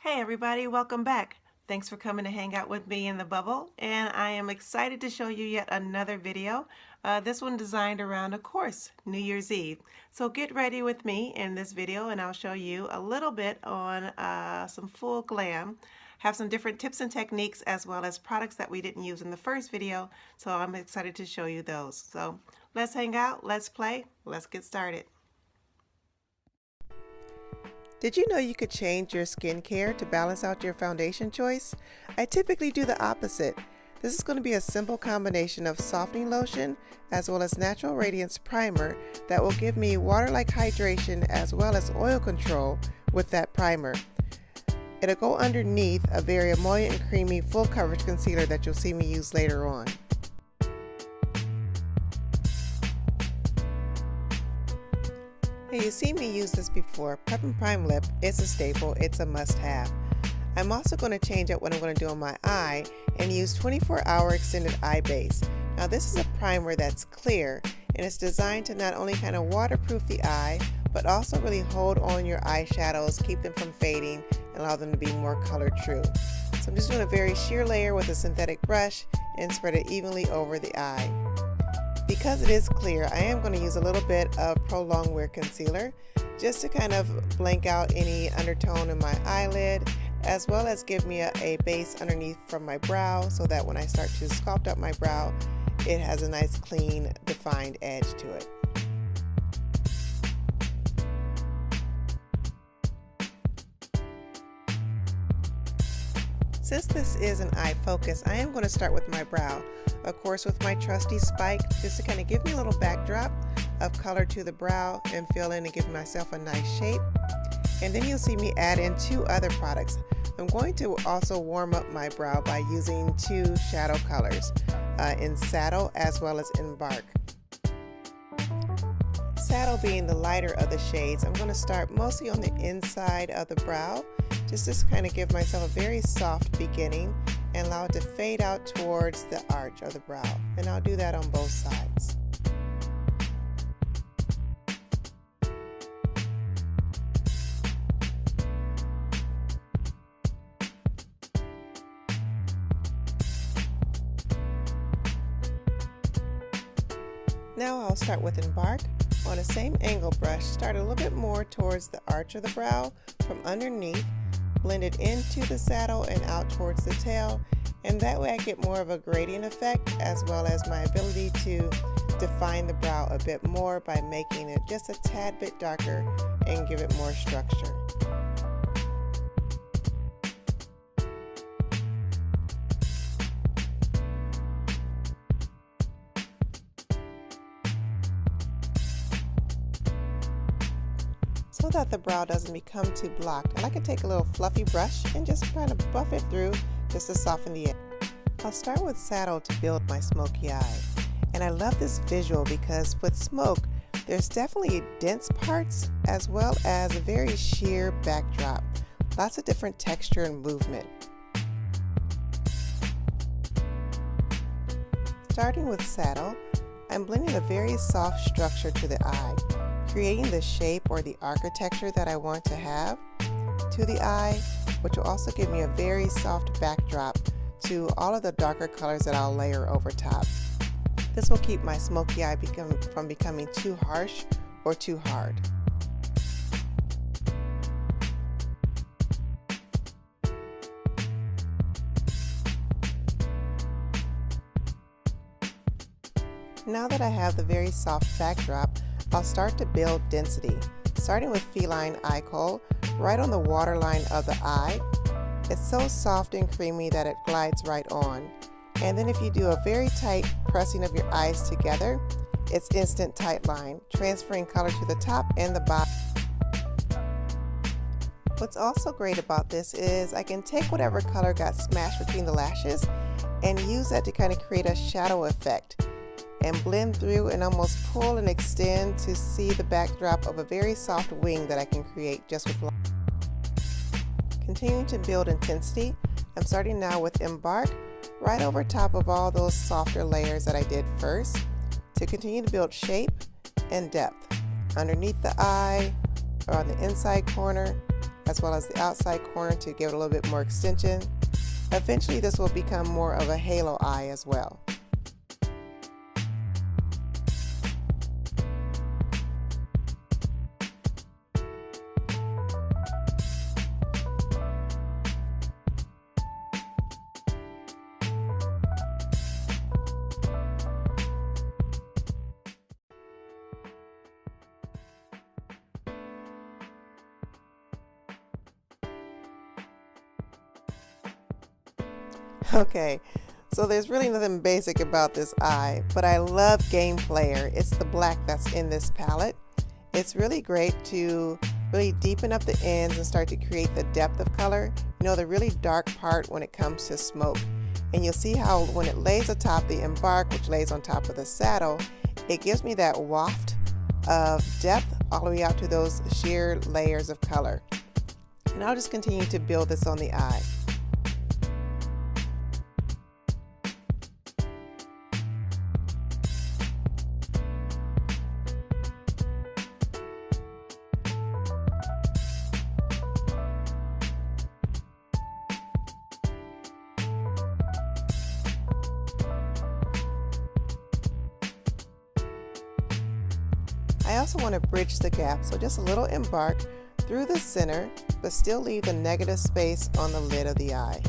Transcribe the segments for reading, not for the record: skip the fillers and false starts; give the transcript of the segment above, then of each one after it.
Hey everybody, welcome back. Thanks for coming to hang out with me in the bubble, and I am excited to show you yet another video. This one designed around, of course, New Year's Eve. So get ready with me in this video and I'll show you a little bit on some full glam. Have some different tips and techniques as well as products that we didn't use in the first video, so I'm excited to show you those. So let's hang out, let's play, let's get started. Did you know you could change your skincare to balance out your foundation choice? I typically do the opposite. This is going to be a simple combination of softening lotion as well as natural radiance primer that will give me water-like hydration as well as oil control with that primer. It'll go underneath a very emollient and creamy full coverage concealer that you'll see me use later on. Now, you've seen me use this before. Prep and Prime Lip is a staple, it's a must-have. I'm also going to change up what I'm going to do on my eye and use 24-hour extended eye base. Now this is a primer that's clear and it's designed to not only kind of waterproof the eye but also really hold on your eyeshadows, keep them from fading, and allow them to be more color true. So I'm just doing a very sheer layer with a synthetic brush and spread it evenly over the eye. Because it is clear, I am going to use a little bit of Pro Longwear concealer just to kind of blank out any undertone in my eyelid, as well as give me a base underneath from my brow so that when I start to sculpt up my brow, it has a nice clean defined edge to it. Since this is an eye focus, I am going to start with my brow. Of course, with my trusty spike, just to kind of give me a little backdrop of color to the brow and fill in and give myself a nice shape. And then you'll see me add in two other products. I'm going to also warm up my brow by using two shadow colors in Saddle as well as in Bark. Saddle being the lighter of the shades, I'm going to start mostly on the inside of the brow, just to kind of give myself a very soft beginning and allow it to fade out towards the arch of the brow. And I'll do that on both sides. Now I'll start with Embark. On the same angle brush, start a little bit more towards the arch of the brow from underneath, blend it into the saddle and out towards the tail, and that way I get more of a gradient effect as well as my ability to define the brow a bit more by making it just a tad bit darker and give it more structure. So that the brow doesn't become too blocked, I like to take a little fluffy brush and just kind of buff it through just to soften the edge. I'll start with Saddle to build my smoky eye. And I love this visual because with smoke, there's definitely dense parts as well as a very sheer backdrop. Lots of different texture and movement. Starting with Saddle, I'm blending a very soft structure to the eye, creating the shape or the architecture that I want to have to the eye, which will also give me a very soft backdrop to all of the darker colors that I'll layer over top. This will keep my smoky eye from becoming too harsh or too hard. Now that I have the very soft backdrop, I'll start to build density, starting with Feline Eye Kohl right on the waterline of the eye. It's so soft and creamy that it glides right on. And then if you do a very tight pressing of your eyes together, it's instant tight line, transferring color to the top and the bottom. What's also great about this is I can take whatever color got smashed between the lashes and use that to kind of create a shadow effect and blend through and almost pull and extend to see the backdrop of a very soft wing that I can create just with light. Continuing to build intensity, I'm starting now with Embark right over top of all those softer layers that I did first to continue to build shape and depth underneath the eye or on the inside corner as well as the outside corner to give it a little bit more extension. Eventually this will become more of a halo eye as well. Okay, so there's really nothing basic about this eye, but I love Game Player. It's the black that's in this palette. It's really great to really deepen up the ends and start to create the depth of color. You know, the really dark part when it comes to smoke. And you'll see how when it lays atop the embark, which lays on top of the saddle, it gives me that waft of depth all the way out to those sheer layers of color. And I'll just continue to build this on the eye. I also want to bridge the gap, so just a little embark through the center, but still leave the negative space on the lid of the eye.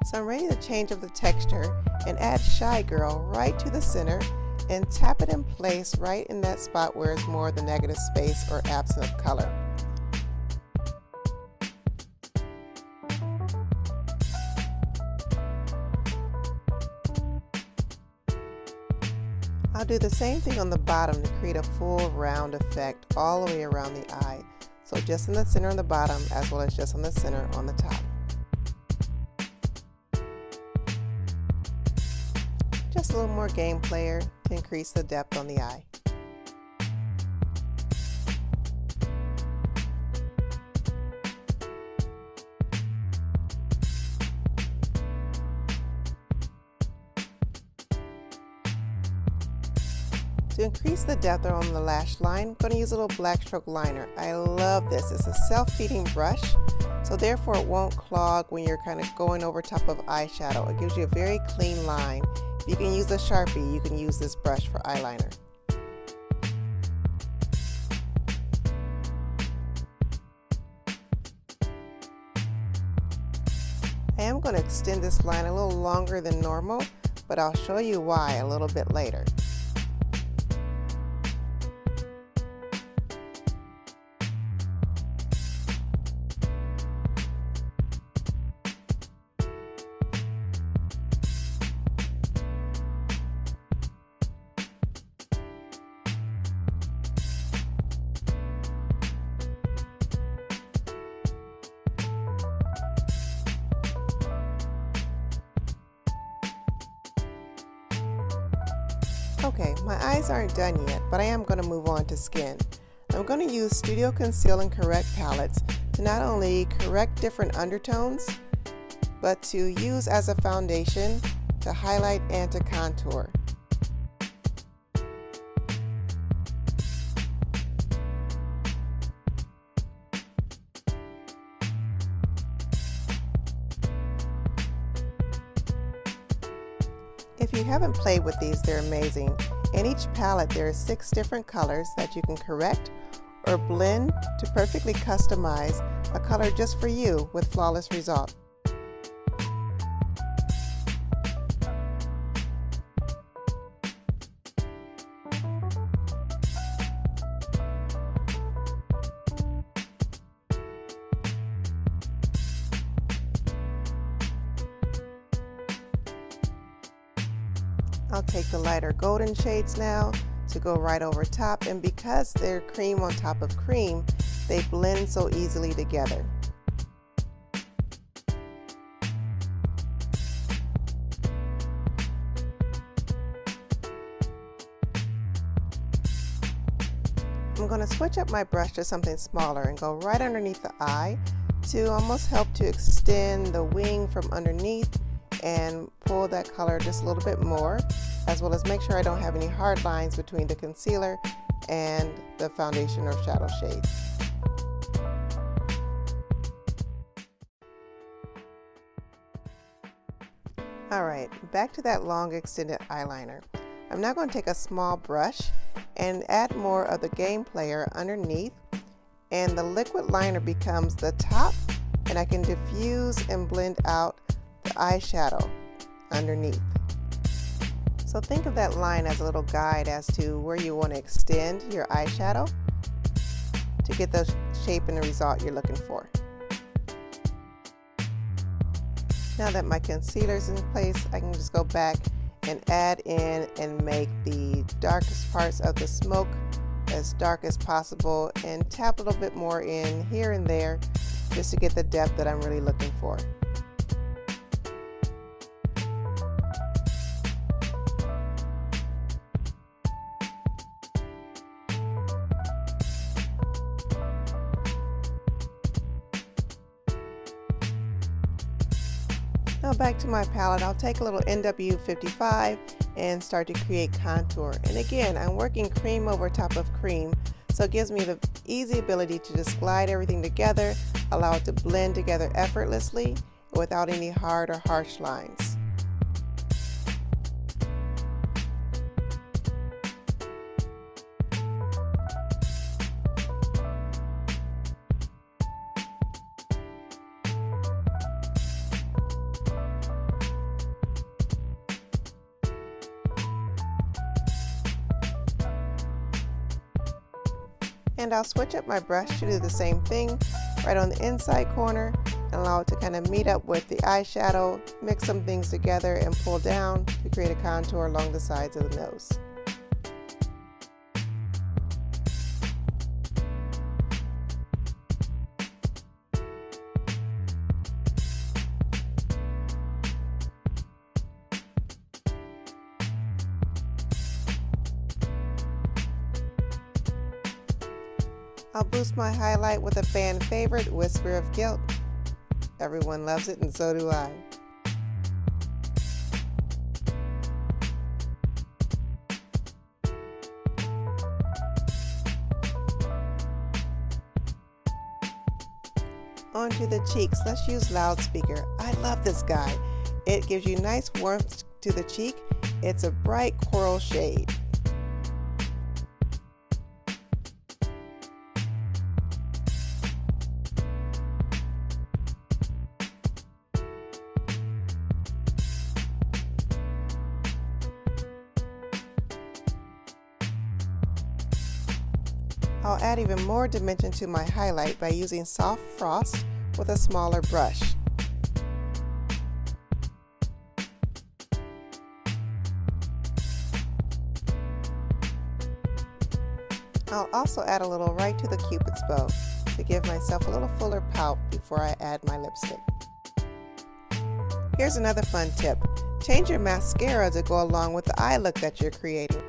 So I'm ready to change up the texture and add Shy Girl right to the center and tap it in place right in that spot where it's more of the negative space or absence of color. I'll do the same thing on the bottom to create a full round effect all the way around the eye. So just in the center on the bottom as well as just on the center on the top. Just a little more Game Player to increase the depth on the eye. To increase the depth on the lash line, I'm going to use a little black stroke liner. I love this. It's a self-feeding brush, so therefore it won't clog when you're kind of going over top of eyeshadow. It gives you a very clean line. If you can use a Sharpie, you can use this brush for eyeliner. I am going to extend this line a little longer than normal, but I'll show you why a little bit later. Okay, my eyes aren't done yet, but I am going to move on to skin. I'm going to use Studio Conceal and Correct palettes to not only correct different undertones, but to use as a foundation to highlight and to contour. If you haven't played with these, they're amazing. In each palette, there are 6 different colors that you can correct or blend to perfectly customize a color just for you with flawless results. I'll take the lighter golden shades now to go right over top, and because they're cream on top of cream, they blend so easily together. I'm going to switch up my brush to something smaller and go right underneath the eye to almost help to extend the wing from underneath and pull that color just a little bit more, as well as make sure I don't have any hard lines between the concealer and the foundation or shadow shade. Alright, back to that long extended eyeliner. I'm now going to take a small brush and add more of the game player underneath, and the liquid liner becomes the top, and I can diffuse and blend out the eyeshadow underneath. So think of that line as a little guide as to where you want to extend your eyeshadow to get the shape and the result you're looking for. Now that my concealer is in place, I can just go back and add in and make the darkest parts of the smoke as dark as possible, and tap a little bit more in here and there just to get the depth that I'm really looking for. Now back to my palette, I'll take a little NW55 and start to create contour. And again, I'm working cream over top of cream, so it gives me the easy ability to just glide everything together, allow it to blend together effortlessly without any hard or harsh lines. And I'll switch up my brush to do the same thing right on the inside corner and allow it to kind of meet up with the eyeshadow, mix some things together and pull down to create a contour along the sides of the nose. I'll boost my highlight with a fan favorite, Whisper of Guilt. Everyone loves it and so do I. Onto the cheeks, let's use Loudspeaker. I love this guy. It gives you nice warmth to the cheek. It's a bright coral shade. I'll add even more dimension to my highlight by using soft frost with a smaller brush. I'll also add a little right to the Cupid's bow to give myself a little fuller pout before I add my lipstick. Here's another fun tip. Change your mascara to go along with the eye look that you're creating.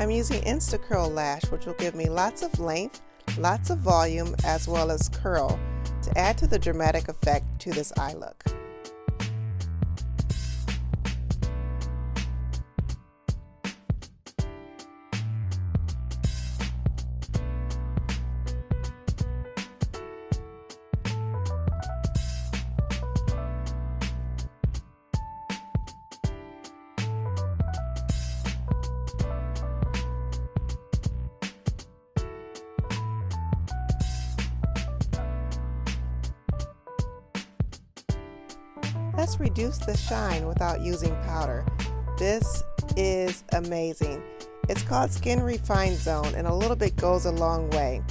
I'm using Insta Curl Lash, which will give me lots of length, lots of volume, as well as curl to add to the dramatic effect to this eye look. Let's reduce the shine without using powder. This is amazing. It's called Skin Refine Zone, and a little bit goes a long way.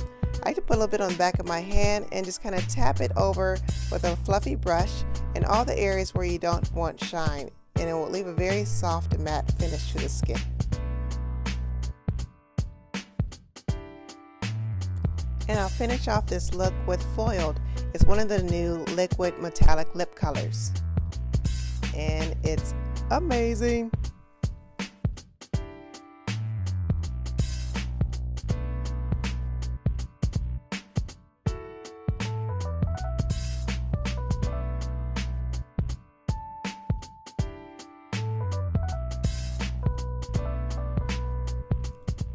I like to put a little bit on the back of my hand and just kind of tap it over with a fluffy brush in all the areas where you don't want shine, and it will leave a very soft and matte finish to the skin. And I'll finish off this look with Foiled. It's one of the new liquid metallic lip colors, and it's amazing.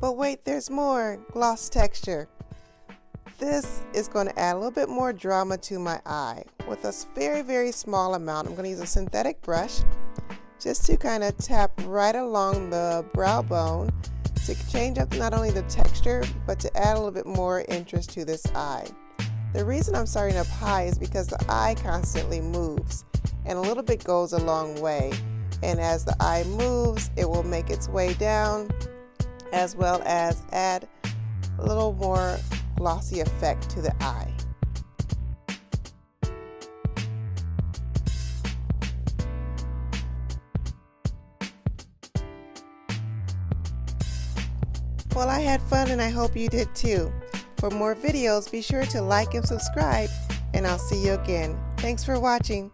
But wait, there's more gloss texture. This is going to add a little bit more drama to my eye. With a very small amount, I'm going to use a synthetic brush just to kind of tap right along the brow bone to change up not only the texture, but to add a little bit more interest to this eye. The reason I'm starting up high is because the eye constantly moves, and a little bit goes a long way. And as the eye moves, it will make its way down, as well as add a little more glossy effect to the eye. Well, I had fun and I hope you did too. For more videos, be sure to like and subscribe, and I'll see you again. Thanks for watching.